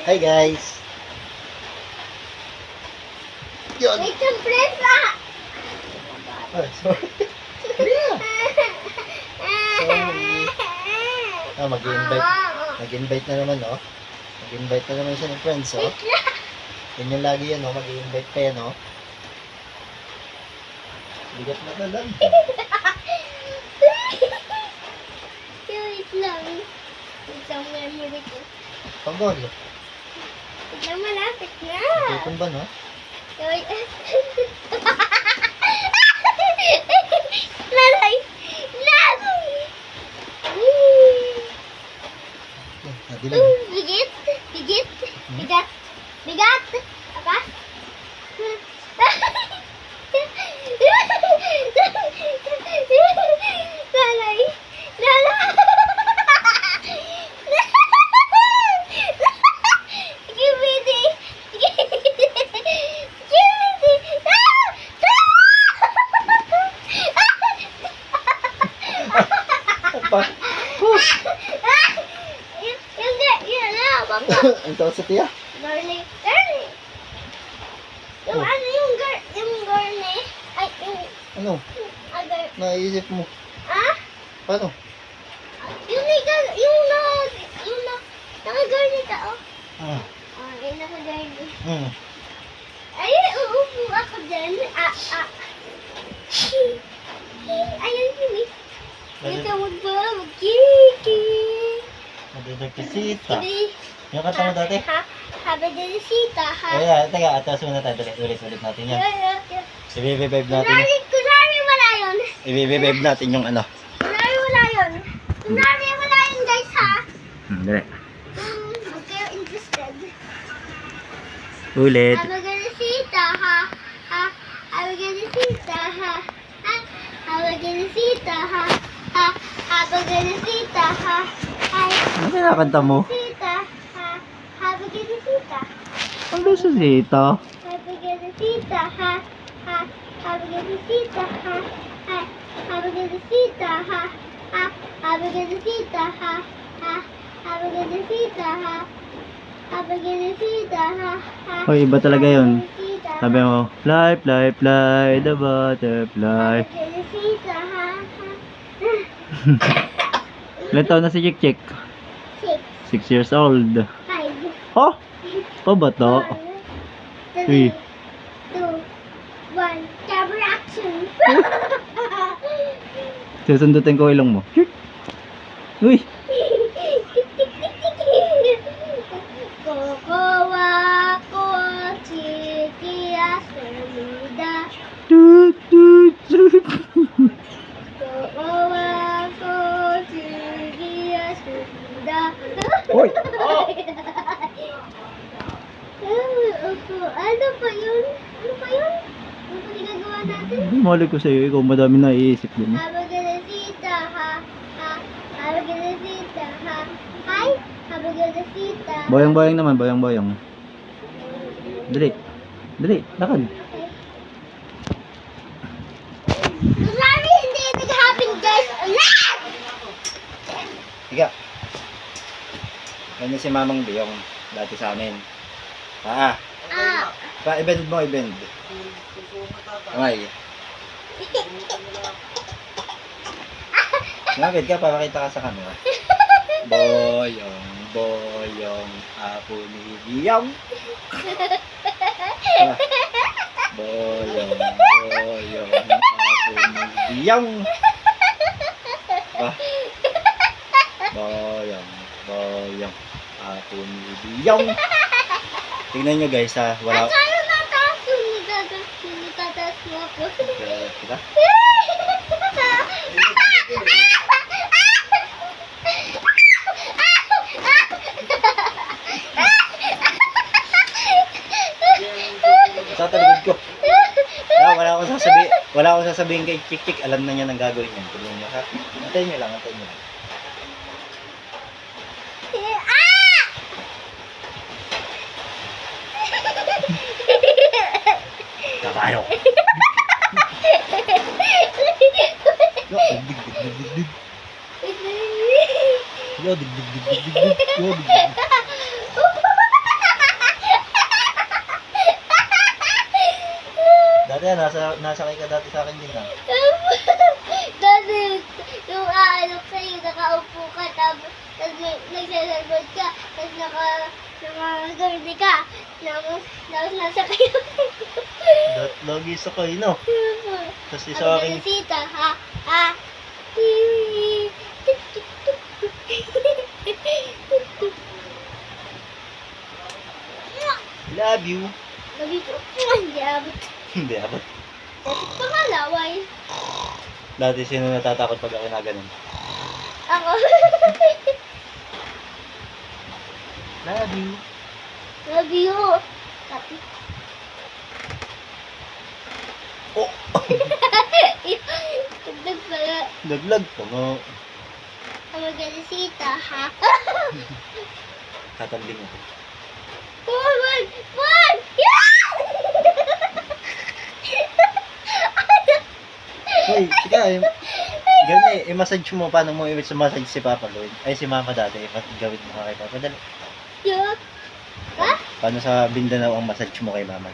Hi guys. Yun. May sorpresa! Oh, sorry. Yeah. Sorry. Mag-invite na naman, oh. Mag-invite na naman siya ng friends, oh. Yan yung lagi yan, oh. Mag-invite pa yan, oh. Bigat na lang. Wait lang. Isang memory ko. Pagod. Isang malapit na. Tutong ba, no? Wait. Lalay! Lalay! Nadilim. Bigat! Bigat! Bigat! Bigat! Apa? Lalay! Lalay! Gimidi! Pa. Ang tawag sa tiya. Garni. Garni. Yung Oh. ano yung garni. Ay, yung Ano? agar. Naisip mo. Ah? Paano? Naka-garni ka, oh. Ah. Ah, yung naka-garni. Hmm. Ay, uupo ako dyan. Ayun, hindi. Yung tawag ba? Mag-kiki. Madidagkisita. Hindi. Yung kanta mo dati? Habi din sita, ha? Kaya, teka, atas muna tayo. Ulit natin yan. I-vibe natin. Kunwari wala yun. I-vibe natin yung ano. Kunwari wala yun. Kunwari wala yun, guys, ha? Dali. Huwag kayo interested. Ulit. Habaganisita, ha? Ha? Habaganisita, ha? Ha? Habaganisita, ha? Ha? Habaganisita, ha? Ay, Ano kinakanta mo? sita, ha? Habaganisita. Ang beso dito. Habaganisita, ha? Ha? Habaganisita, ha? Ha? Habaganisita, ha? Ha? Habaganisita, ha? Ha? Habaganisita, ha? Habaganisita, ha? Ha? Hoy, iba talaga yun. Habaganisita, ha? Sabi mo, fly, fly, fly, the butterfly. Habaganisita, ha? Ha? Ilan taon na si Chick Chick? 6, 6 years old. 5, Oh! Pabato. 3, 2, 1, camera action! Susundutin ko ilong mo. Uy! Kokowa ko chikiya semida. Toot, toot, toot. Kokowa ko chikiya semida. Hoy! Ano pa yun? Ano pa yun? Ano pa ginagawa natin? Mali ko sa'yo, ikaw madami na iisip din. Habaganisita, ha? Ha? Habaganisita, ha? Hi? Habaganisita. Boyong-boyong naman, boyong-boyong. Dali. Dali, lakad. Sorry, hindi nag-happen, guys. Alam! Higa. Ganyan si Mamang Biyong dati sa amin. Pa-ibend mo, ibend. Kamay. Nakakit ka, papakita ka sa camera. Boyong, boyong, apo ni Biyong. Boyong, boyong, apo ni Biyong. Boyong, boyong, apo ni Biyong. Tingnan nyo guys ha, wala. At sa'yo nataas yung nagtataas mo ako. Kita? Sa talikod ko. Wala akong sasabihin kay Chick Chick, alam na niya nang gagawin yan. Tulungan niya ha. Antayin niyo lang, antayin niyo lang. Kabayo. Yo, dig dig dig dig dig. Yo, dig dig dig dig dig dig. Yo, dig dig. Ate, nasakay ka dati sa akin din ha. Dati, yung aanok sa'yo, nakaupo ka, tapos nagsasalbot ka, tapos nakagardi ka, tapos nasa kayo. Lagi sakay, no? Tapos isa Ako akin, nagsita, ha? love you. Lagi po. Hindi abot. Hindi, abot. Dati pa nga laway. Dati sino natatakot pag ako na ganun? Ako. Love you. Love you. Tapi. Oh! Tagdag pala. Naglag pa nga. Ako nagsita, ha? Tatambing ako. One! One! Yeah! Hoy, sige, ganun i-massage mo. Paano mo i-massage si Papa gawin? Ay, si Mama dati. Gawin mo kay Papa. Dali. Yeah. Ha? Paano sa Mindanao ang massage mo kay Mama?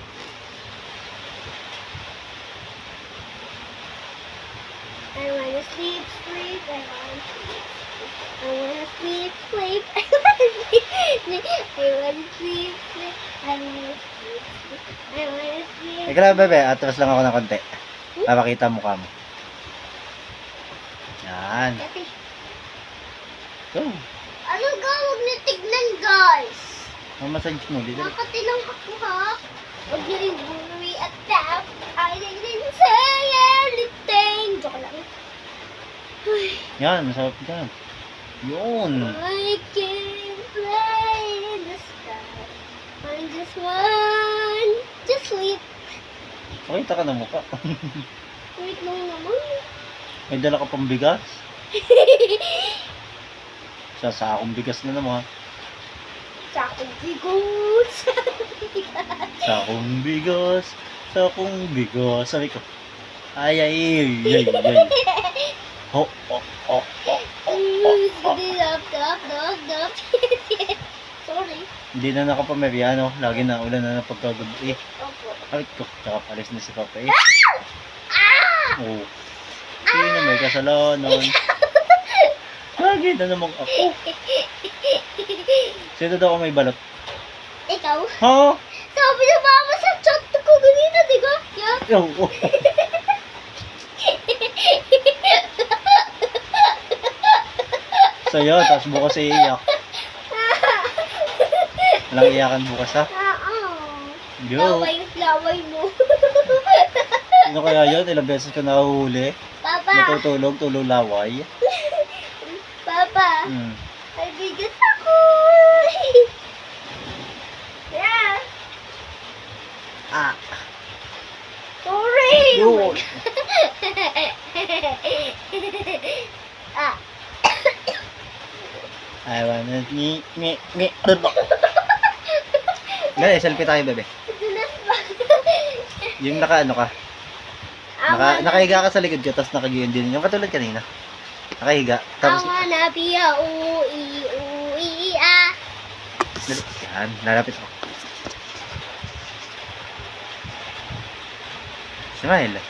I wanna sleep, sleep. I wanna sleep, sleep. I wanna sleep, sleep. I wanna sleep, sleep. I wanna sleep. Ikaw lang, bebe. Atras lang ako ng konti. Papakita ang mukha mo. Yan. Kasi, Go. ano gawag na tignan, guys? Massage mo. Dito. Nakatilang ako, ha? Huwag niyo rin worry at tap. I didn't say anything. Joke lang. Ay, Yan, masarap yan. Yun. I can play in the sky. I just want to sleep. Pakita ka ng mukha. Wait lang naman. May dala ka pang bigas. Sa sakong bigas na naman. Sakong bigot. Sakong bigas. Sakong bigas. Sabi ko. Ay, ay, ay, ay, ay. Ho, ho, ho, ho. Sorry. Hindi na nakapamerya, no? Lagi na ulan na ng pagkagabi. Opo. Alit ko. Nakapalis na si Papa eh. Ah! Oo. Sino may kasalanan? Lagi na namang ako. Sino daw may balot? Ikaw? Ha? Sabi na mama sa chat ko ganito, di ba? Yeah. Oo. Sa'yo, tapos bukas iiyak. Walang iyakan bukas ha? Yo. Laway mo. Sino kaya yun? Ilang beses ko nahuhuli? Papa. Natutulog, tulog laway. Papa. Hmm. May bigas ako. Yeah. Ah. Sorry. Yun. Ah. I wanna ni. Dali, selfie tayo, bebe. Dulas ba? Yung naka ano ka? Nakahiga ka sa likod ko, tapos nakagiyon din. Yung katulad kanina. Nakahiga. Tapos, I wanna be a ui, ah. dali. Yan, lalapit ako. Smile.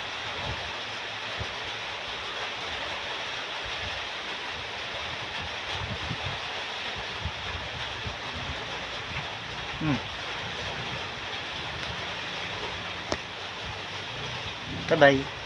Bye-bye.